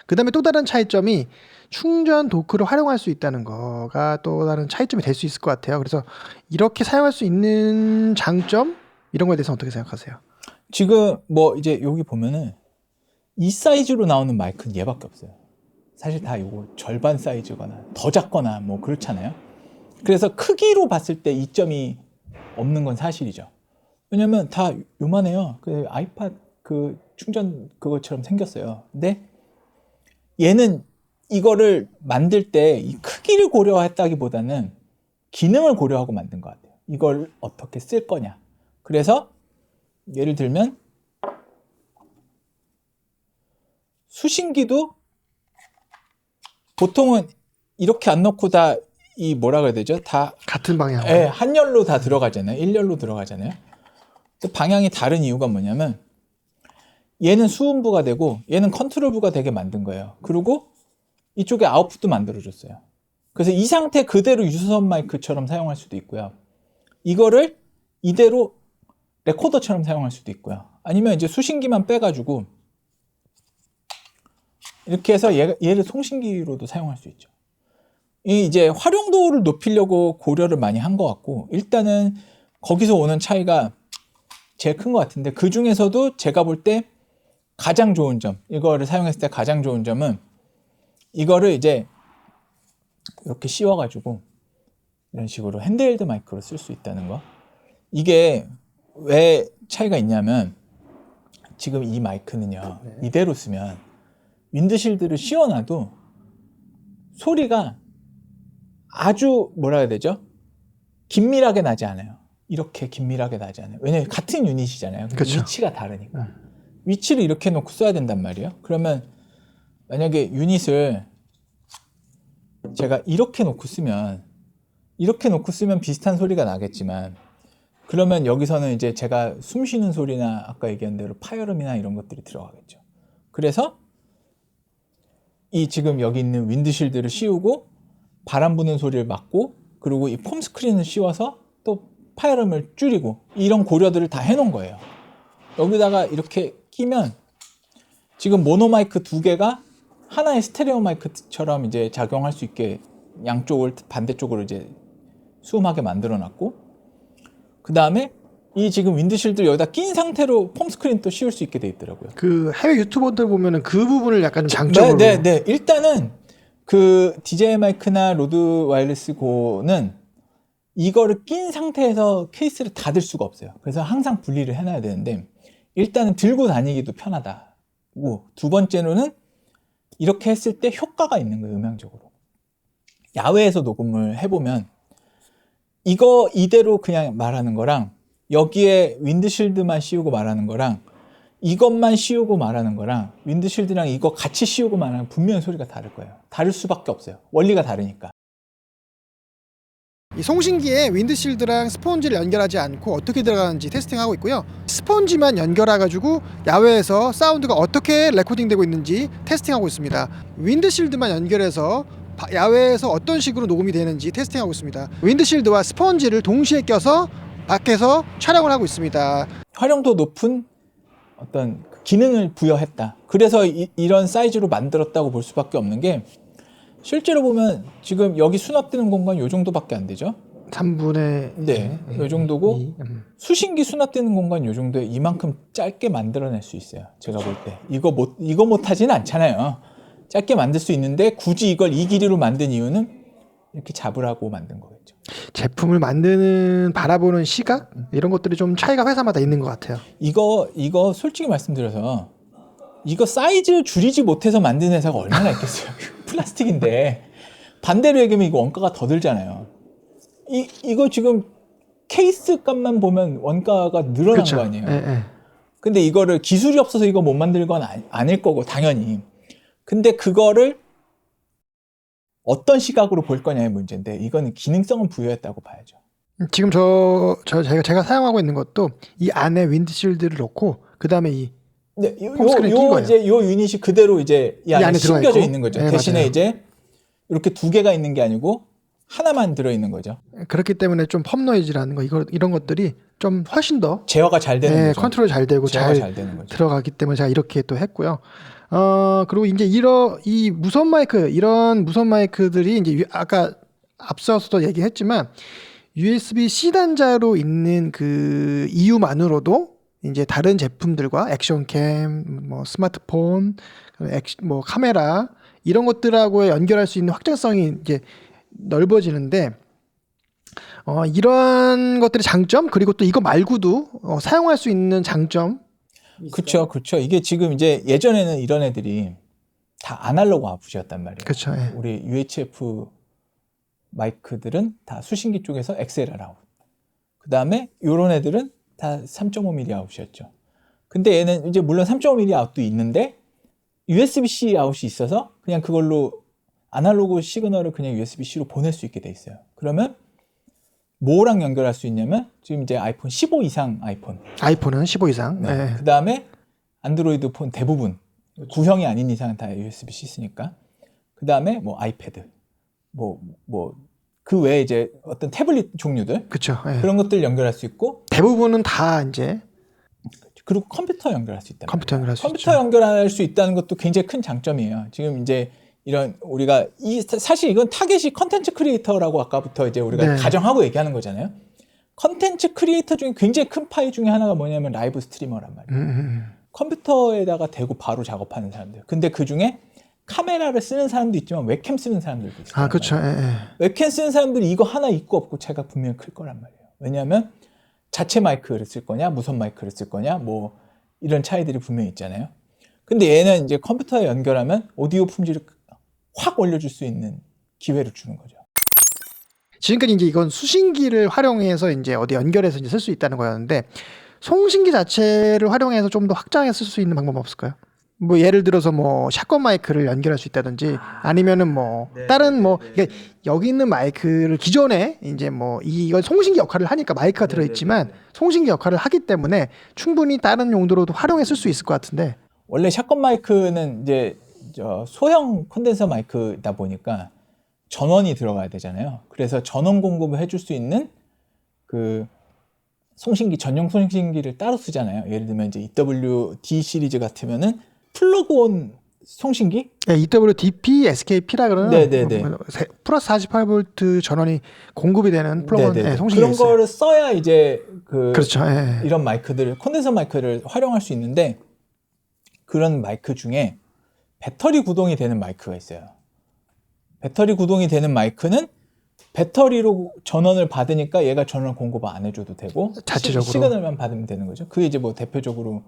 그다음에 또 다른 차이점이 충전 도크를 활용할 수 있다는 거가 또 다른 차이점이 될 수 있을 것 같아요. 그래서 이렇게 사용할 수 있는 장점 이런 거에 대해서 어떻게 생각하세요?
지금 뭐 이제 여기 보면은 이 사이즈로 나오는 마이크는 얘밖에 없어요. 사실 다 요거 절반 사이즈거나 더 작거나 뭐 그렇잖아요. 그래서 크기로 봤을 때 이점이 없는 건 사실이죠. 왜냐면 다 요만해요. 그 아이팟 그 충전 그것처럼 생겼어요. 근데 얘는 이거를 만들 때 이 크기를 고려했다기보다는 기능을 고려하고 만든 것 같아요. 이걸 어떻게 쓸 거냐. 그래서 예를 들면 수신기도 보통은 이렇게 안 넣고 다 이 뭐라 그래야 되죠? 다
같은 방향.
예, 한 열로 다 들어가잖아요. 1열로 들어가잖아요. 방향이 다른 이유가 뭐냐면 얘는 수음부가 되고 얘는 컨트롤부가 되게 만든 거예요. 그리고 이쪽에 아웃풋도 만들어줬어요. 그래서 이 상태 그대로 유선 마이크처럼 사용할 수도 있고요. 이거를 이대로 레코더처럼 사용할 수도 있고요. 아니면 이제 수신기만 빼가지고 이렇게 해서 얘를 송신기로도 사용할 수 있죠. 이 이제 활용도를 높이려고 고려를 많이 한 것 같고 일단은 거기서 오는 차이가 제일 큰 것 같은데 그 중에서도 제가 볼 때 가장 좋은 점, 이거를 사용했을 때 가장 좋은 점은 이거를 이제 이렇게 씌워가지고 이런 식으로 핸드헬드 마이크로 쓸 수 있다는 거. 이게 왜 차이가 있냐면 지금 이 마이크는요 이대로 쓰면 윈드실드를 씌워놔도 소리가 아주 뭐라 해야 되죠? 긴밀하게 나지 않아요. 이렇게 긴밀하게 나지 않아요. 왜냐면 같은 유닛이잖아요.
그쵸.
위치가 다르니까. 위치를 이렇게 놓고 써야 된단 말이에요. 그러면 만약에 유닛을 제가 이렇게 놓고 쓰면 비슷한 소리가 나겠지만 그러면 여기서는 이제 제가 숨 쉬는 소리나 아까 얘기한 대로 파열음이나 이런 것들이 들어가겠죠. 그래서 이 지금 여기 있는 윈드실드를 씌우고 바람 부는 소리를 막고 그리고 이 폼 스크린을 씌워서 또 파열음을 줄이고 이런 고려들을 다 해놓은 거예요. 여기다가 이렇게 끼면 지금 모노 마이크 두 개가 하나의 스테레오 마이크처럼 이제 작용할 수 있게 양쪽을 반대쪽으로 이제 수음하게 만들어놨고 그 다음에 이 지금 윈드실드를 여기다 낀 상태로 폼 스크린 또 씌울 수 있게 돼 있더라고요.
그 해외 유튜버들 보면은 그 부분을 약간 좀 장점으로.
네. 일단은 그 DJI 마이크나 로드 와이어리스 고는 이거를 낀 상태에서 케이스를 닫을 수가 없어요. 그래서 항상 분리를 해놔야 되는데 일단은 들고 다니기도 편하다고 두 번째로는 이렇게 했을 때 효과가 있는 거예요. 음향적으로. 야외에서 녹음을 해보면 이거 이대로 그냥 말하는 거랑 여기에 윈드실드만 씌우고 말하는 거랑 이것만 씌우고 말하는 거랑 윈드실드랑 이거 같이 씌우고 말하는 분명히 소리가 다를 거예요. 다를 수밖에 없어요. 원리가 다르니까.
이 송신기에 윈드실드랑 스폰지를 연결하지 않고 어떻게 들어가는지 테스팅하고 있고요. 스폰지만 연결해가지고 야외에서 사운드가 어떻게 레코딩되고 있는지 테스팅하고 있습니다. 윈드실드만 연결해서 야외에서 어떤 식으로 녹음이 되는지 테스팅하고 있습니다. 윈드실드와 스폰지를 동시에 껴서 밖에서 촬영을 하고 있습니다.
활용도 높은 어떤 기능을 부여했다. 그래서 이런 사이즈로 만들었다고 볼 수밖에 없는 게 실제로 보면 지금 여기 수납되는 공간 요 정도밖에 안 되죠.
3분의
네, 요 정도고 수신기 수납되는 공간 요 정도에 이만큼 짧게 만들어낼 수 있어요. 제가 볼 때 이거 못 하지는 않잖아요. 짧게 만들 수 있는데 굳이 이걸 이 길이로 만든 이유는 이렇게 잡으라고 만든 거겠죠. 거죠.
제품을 만드는 바라보는 시각 이런 것들이 좀 차이가 회사마다 있는 것 같아요.
이거 솔직히 말씀드려서 이거 사이즈 줄이지 못해서 만든 회사가 얼마나 있겠어요. 플라스틱인데 반대로 얘기하면 이거 원가가 더 들잖아요. 이거 지금 케이스 값만 보면 원가가 늘어난
그렇죠.
거 아니에요.
예, 예.
근데 이거를 기술이 없어서 이거 못 만들 건 아닐 거고 당연히. 근데 그거를 어떤 시각으로 볼 거냐의 문제인데 이거는 기능성은 부여했다고 봐야죠.
지금 제가 사용하고 있는 것도 이 안에 윈드실드를 넣고 그 다음에 이
네,
폼스크린 낀 거예요.
이제 요 유닛이 그대로 이제 이 안에
들어가
심겨져
있고.
있는 거죠.
네,
대신에
맞아요.
이제 이렇게 두 개가 있는 게 아니고 하나만 들어 있는 거죠.
그렇기 때문에 좀 펌 노이즈라는 거 이런 것들이 좀 훨씬 더
제어가 잘 되는 거죠.
컨트롤 잘 되고
제어가
잘
잘 되는 거죠.
들어가기 때문에 제가 이렇게 또 했고요. 그리고 이제 이 무선 마이크 이런 무선 마이크들이 이제 아까 앞서서도 얘기했지만 USB-C 단자로 있는 그 이유만으로도 이제 다른 제품들과 액션캠, 뭐 스마트폰, 뭐 카메라 이런 것들하고 연결할 수 있는 확장성이 이제 넓어지는데 이런 것들의 장점 그리고 또 이거 말고도 사용할 수 있는 장점.
그렇죠. 이게 지금 이제 예전에는 이런 애들이 다 아날로그 아웃풋이었단 말이에요.
그렇죠. 예.
우리 UHF 마이크들은 다 수신기 쪽에서 XLR 아웃. 그 다음에 요런 애들은 다 3.5mm 아웃이었죠. 근데 얘는 이제 물론 3.5mm 아웃도 있는데 USB-C 아웃이 있어서 그냥 그걸로 아날로그 시그널을 그냥 USB-C로 보낼 수 있게 돼 있어요. 그러면 뭐랑 연결할 수 있냐면 지금 이제 아이폰 15 이상
아이폰은 15 이상.
네.
예.
그 다음에 안드로이드 폰 대부분 구형이 아닌 이상은 다 USB-C 쓰니까. 그 다음에 뭐 아이패드, 그 외에 이제 어떤 태블릿 종류들
그렇죠. 예.
그런 것들 연결할 수 있고
대부분은 다 이제
그리고 컴퓨터 연결할 수 있다.
컴퓨터 연결할 수
컴퓨터
있죠.
연결할 수 있다는 것도 굉장히 큰 장점이에요. 지금 이제 이런 우리가 사실 이건 타겟이 컨텐츠 크리에이터라고 아까부터 이제 우리가
네.
가정하고 얘기하는 거잖아요. 컨텐츠 크리에이터 중에 굉장히 큰 파이 중에 하나가 뭐냐면 라이브 스트리머란 말이에요. 컴퓨터에다가 대고 바로 작업하는 사람들. 근데 그 중에 카메라를 쓰는 사람도 있지만 웹캠 쓰는 사람들도 있어요.
아, 그렇죠. 예, 예.
웹캠 쓰는 사람들이 이거 하나 있고 없고 차이가 분명히 클 거란 말이에요. 왜냐하면 자체 마이크를 쓸 거냐, 무선 마이크를 쓸 거냐, 뭐 이런 차이들이 분명히 있잖아요. 근데 얘는 이제 컴퓨터에 연결하면 오디오 품질을 확 올려줄 수 있는 기회를 주는 거죠.
지금까지 이제 이건 수신기를 활용해서 이제 어디 연결해서 이제 쓸 수 있다는 거였는데 송신기 자체를 활용해서 좀 더 확장해 쓸 수 있는 방법 없을까요? 뭐 예를 들어서 뭐 샷건 마이크를 연결할 수 있다든지 아니면은 뭐 다른 뭐 그러니까 여기 있는 마이크를 기존에 이제 뭐 이건 송신기 역할을 하니까 마이크가 들어있지만 송신기 역할을 하기 때문에 충분히 다른 용도로도 활용해 쓸 수 있을 것 같은데
원래 샷건 마이크는 이제 소형 콘덴서 마이크다 보니까 전원이 들어가야 되잖아요. 그래서 전원 공급을 해줄 수 있는 그 송신기 전용 송신기를 따로 쓰잖아요. 예를 들면 이제 EWD 시리즈 같으면은 플러그온 송신기?
네, EWDP, SKP라 그러는
네네네.
플러스 48V 전원이 공급이 되는 플러그온
네네네.
송신기가
그런
있어요.
거를 써야 이제
그렇죠. 예.
이런 마이크들 콘덴서 마이크를 활용할 수 있는데 그런 마이크 중에 배터리 구동이 되는 마이크가 있어요. 배터리 구동이 되는 마이크는 배터리로 전원을 받으니까 얘가 전원 공급 안 해줘도 되고
자체적으로
시그널만 받으면 되는 거죠. 그게 이제 뭐 대표적으로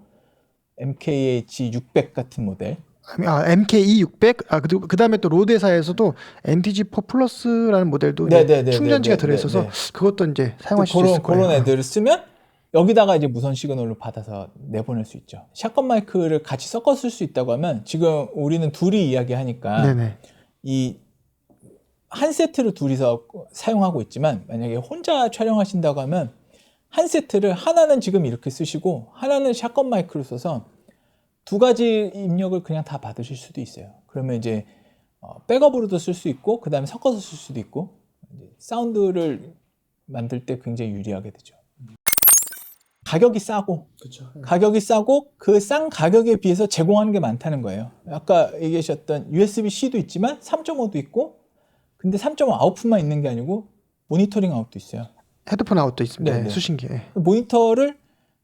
MKH600 같은 모델.
MKE600 그다음에 또 로드사에서도 NTG4 플러스라는 모델도
네네네,
충전지가
네네,
들어있어서
네네.
그것도 이제 사용하실 수 있을 거예요.
그런 애들을 쓰면 여기다가 이제 무선 시그널로 받아서 내보낼 수 있죠. 샷건 마이크를 같이 섞어 쓸 수 있다고 하면 지금 우리는 둘이 이야기하니까
네네.
이 한 세트를 둘이서 사용하고 있지만 만약에 혼자 촬영하신다고 하면 한 세트를 하나는 지금 이렇게 쓰시고 하나는 샷건 마이크로 써서 두 가지 입력을 그냥 다 받으실 수도 있어요. 그러면 이제 백업으로도 쓸 수 있고 그 다음에 섞어서 쓸 수도 있고 사운드를 만들 때 굉장히 유리하게 되죠. 가격이 싸고 그 싼 가격에 비해서 제공하는 게 많다는 거예요. 아까 얘기하셨던 USB-C도 있지만 3.5도 있고 근데 3.5 아웃풋만 있는 게 아니고 모니터링 아웃도 있어요.
헤드폰 아웃도 있습니다.
네네.
수신기.
모니터를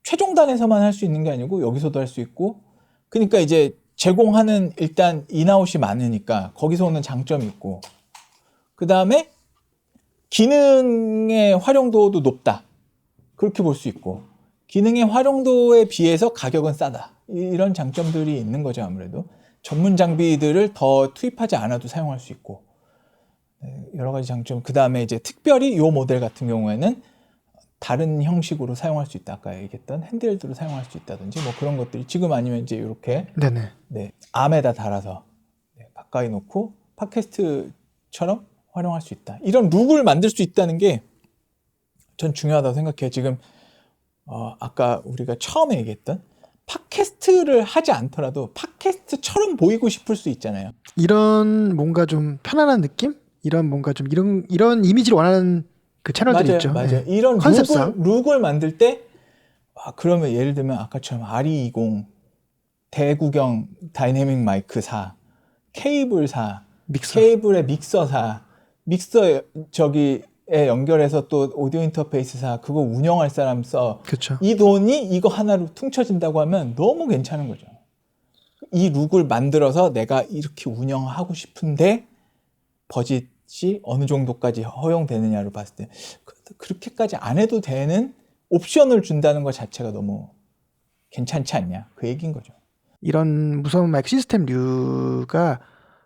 최종단에서만 할 수 있는 게 아니고 여기서도 할 수 있고 그러니까 이제 제공하는 일단 인아웃이 많으니까 거기서 오는 장점이 있고 그 다음에 기능의 활용도도 높다. 그렇게 볼 수 있고 기능의 활용도에 비해서 가격은 싸다. 이런 장점들이 있는 거죠. 아무래도 전문 장비들을 더 투입하지 않아도 사용할 수 있고 여러 가지 장점. 그 다음에 이제 특별히 이 모델 같은 경우에는 다른 형식으로 사용할 수 있다. 아까 얘기했던 핸드헬드로 사용할 수 있다든지 뭐 그런 것들이 지금 아니면 이제 이렇게
네네.
네, 암에다 달아서 가까이 놓고 팟캐스트처럼 활용할 수 있다. 이런 룩을 만들 수 있다는 게 전 중요하다고 생각해요. 지금 아까 우리가 처음에 얘기했던 팟캐스트를 하지 않더라도 팟캐스트처럼 보이고 싶을 수 있잖아요.
이런 뭔가 좀 편안한 느낌? 이런 뭔가 좀 이런 이미지를 원하는 그 채널들이
맞아요,
있죠.
맞아요.
네.
이런
컨셉상.
룩을 만들 때 그러면 예를 들면 아까처럼 RE20 대구경 다이내믹 마이크 사, 케이블 사,
믹서.
케이블의 믹서 사, 믹서 저기에 연결해서 또 오디오 인터페이스 사, 그거 운영할 사람 써.
그렇죠.
이 돈이 이거 하나로 퉁쳐진다고 하면 너무 괜찮은 거죠. 이 룩을 만들어서 내가 이렇게 운영하고 싶은데 버짓이 어느 정도까지 허용되느냐를 봤을 때 그렇게까지 안 해도 되는 옵션을 준다는 것 자체가 너무 괜찮지 않냐, 그 얘기인 거죠.
이런 무선 마이크 시스템류가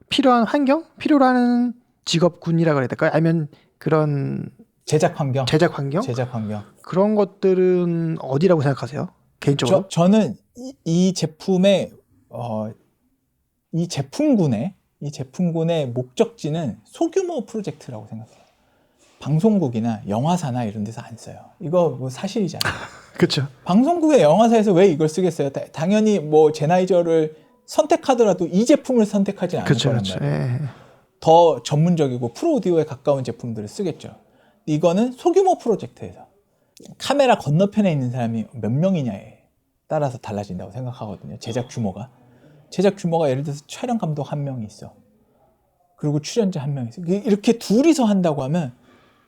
필요한 환경? 필요로 하는 직업군이라 그래야 될까요? 아니면 그런
제작 환경.
제작 환경?
제작 환경.
그런 것들은 어디라고 생각하세요? 개인적으로?
저는 이 제품의 이 제품군의 목적지는 소규모 프로젝트라고 생각해요. 방송국이나 영화사나 이런 데서 안 써요. 이거 뭐 사실이잖아요.
그렇죠.
방송국의 영화사에서 왜 이걸 쓰겠어요? 당연히 뭐 제나이저를 선택하더라도 이 제품을 선택하지 않을
그렇죠.
거란
그렇죠.
말이에요.
예.
더 전문적이고 프로 오디오에 가까운 제품들을 쓰겠죠. 이거는 소규모 프로젝트에서 카메라 건너편에 있는 사람이 몇 명이냐에 따라서 달라진다고 생각하거든요. 제작 규모가 예를 들어서 촬영 감독 1명이 있어. 그리고 출연자 1명이 있어. 이렇게 둘이서 한다고 하면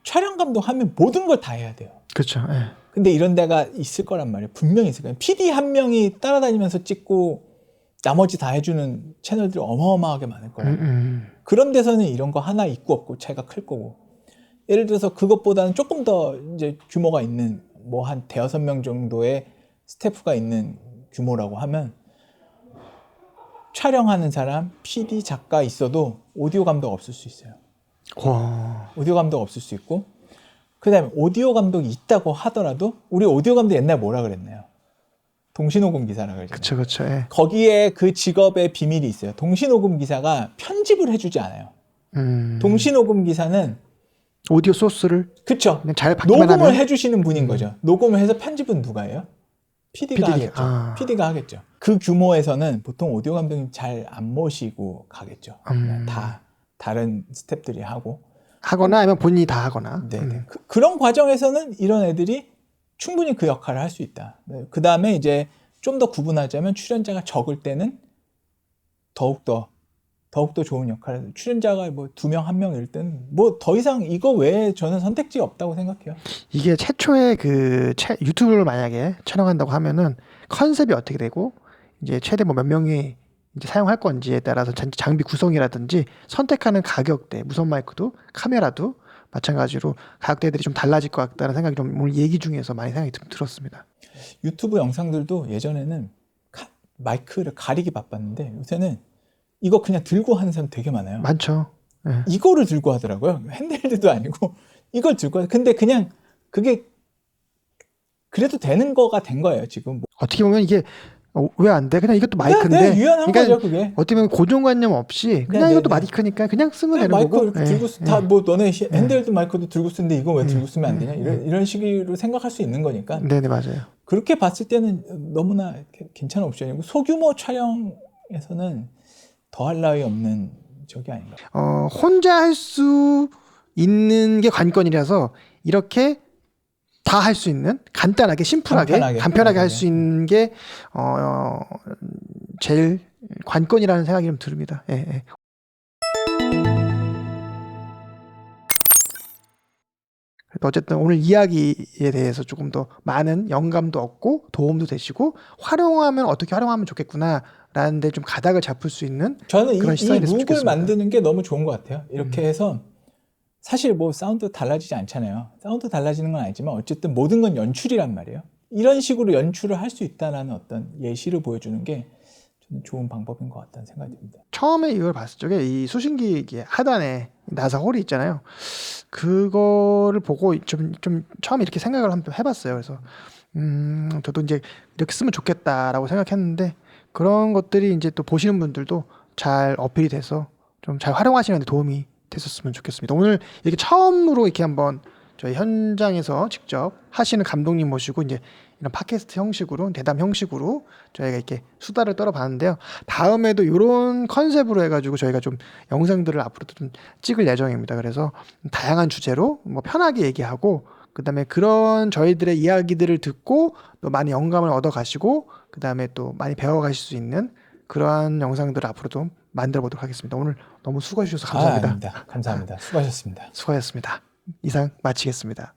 촬영 감독 하면 모든 걸 다 해야 돼요.
그렇죠. 예.
근데 이런 데가 있을 거란 말이에요. 분명히 있을 거예요. PD 1명이 따라다니면서 찍고 나머지 다 해주는 채널들이 어마어마하게 많을 거예요. 그런 데서는 이런 거 하나 있고 없고 차이가 클 거고, 예를 들어서 그것보다는 조금 더 이제 규모가 있는 뭐 한 대여섯 명 정도의 스태프가 있는 규모라고 하면 촬영하는 사람, PD, 작가 있어도 오디오 감독 없을 수 있어요.
와.
오디오 감독 없을 수 있고, 그 다음에 오디오 감독이 있다고 하더라도 우리 오디오 감독 옛날에 뭐라 그랬나요? 동시녹음 기사라고 그러잖아요.
그렇죠. 그렇죠. 예.
거기에 그 직업의 비밀이 있어요. 동시녹음 기사가 편집을 해주지 않아요. 동시녹음 기사는
오디오 소스를
그쵸.
그냥 잘 받기만
녹음을
하면
해주시는 분인 거죠. 녹음을 해서 편집은 누가 해요? PD가 하겠죠. PD가 하겠죠. 그 규모에서는 보통 오디오 감독님 잘 안 모시고 가겠죠. 다 다른 스태프들이
하거나 아니면 본인이 다 하거나.
네. 그런 과정에서는 이런 애들이 충분히 그 역할을 할 수 있다. 네. 그 다음에 이제 좀 더 구분하자면 출연자가 적을 때는 더욱더 좋은 역할을, 출연자가 뭐 2명, 1명일 때는 뭐 더 이상 이거 외에 저는 선택지가 없다고 생각해요.
이게 최초의 그 유튜브를 만약에 촬영한다고 하면은 컨셉이 어떻게 되고 이제 최대 뭐 몇 명이 이제 사용할 건지에 따라서 장비 구성이라든지 선택하는 가격대, 무선 마이크도 카메라도 마찬가지로 가격대들이 좀 달라질 것 같다는 생각이 좀 오늘 얘기 중에서 많이 생각이 좀 들었습니다.
유튜브 영상들도 예전에는 마이크를 가리기 바빴는데 요새는 이거 그냥 들고 하는 사람 되게 많아요.
많죠. 네.
이거를 들고 하더라고요. 핸드헬드도 아니고 이걸 들고 하더라고요. 근데 그냥 그게 그래도 되는 거가 된 거예요. 지금
어떻게 보면 이게 왜 안 돼? 그냥 이것도 마이크인데.
네, 유연한 거죠, 그게.
어떻게 보면 고정관념 없이 그냥 이것도 마이크니까 그냥 쓰면 되는
마이크
거고.
이렇게 들고 다 뭐 너네 핸드헬드 마이크도 들고 쓰는데 이거 왜 들고 쓰면 안 되냐? 이런 식으로 생각할 수 있는 거니까.
네네, 맞아요.
그렇게 봤을 때는 너무나 괜찮은 옵션이고 소규모 촬영에서는 더할 나위 없는 적이 아닌가.
혼자 할 수 있는 게 관건이라서 이렇게 다 할 수 있는 간단하게 심플하게 간편하게 할 수 있는 게 제일 관건이라는 생각이 좀 듭니다. 예, 예. 어쨌든 오늘 이야기에 대해서 조금 더 많은 영감도 얻고 도움도 되시고 활용하면 어떻게 활용하면 좋겠구나라는 데 좀 가닥을 잡을 수 있는
저는
그런
이
시선이 됐으면
룩을
좋겠습니다.
만드는 게 너무 좋은 것 같아요. 이렇게 해서 사실 뭐 사운드 달라지지 않잖아요. 사운드 달라지는 건 아니지만 어쨌든 모든 건 연출이란 말이에요. 이런 식으로 연출을 할 수 있다는 어떤 예시를 보여주는 게 저는 좋은 방법인 것 같다는 생각이 듭니다.
처음에 이걸 봤을 적에 이 수신기 이게 하단에 나사 홀이 있잖아요. 그거를 보고 좀 처음에 이렇게 생각을 한번 해봤어요. 그래서 저도 이제 이렇게 쓰면 좋겠다라고 생각했는데 그런 것들이 이제 또 보시는 분들도 잘 어필이 돼서 좀 잘 활용하시는 데 도움이 됐었으면 좋겠습니다. 오늘 이렇게 처음으로 이렇게 한번 저희 현장에서 직접 하시는 감독님 모시고 이제 이런 팟캐스트 형식으로 대담 형식으로 저희가 이렇게 수다를 떨어봤는데요. 다음에도 이런 컨셉으로 해가지고 저희가 좀 영상들을 앞으로도 좀 찍을 예정입니다. 그래서 다양한 주제로 뭐 편하게 얘기하고 그다음에 그런 저희들의 이야기들을 듣고 또 많이 영감을 얻어가시고 그다음에 또 많이 배워가실 수 있는 그러한 영상들을 앞으로도 만들어 보도록 하겠습니다. 오늘 너무 수고해 주셔서 감사합니다.
아닙니다. 감사합니다. 수고하셨습니다.
수고하셨습니다. 이상 마치겠습니다.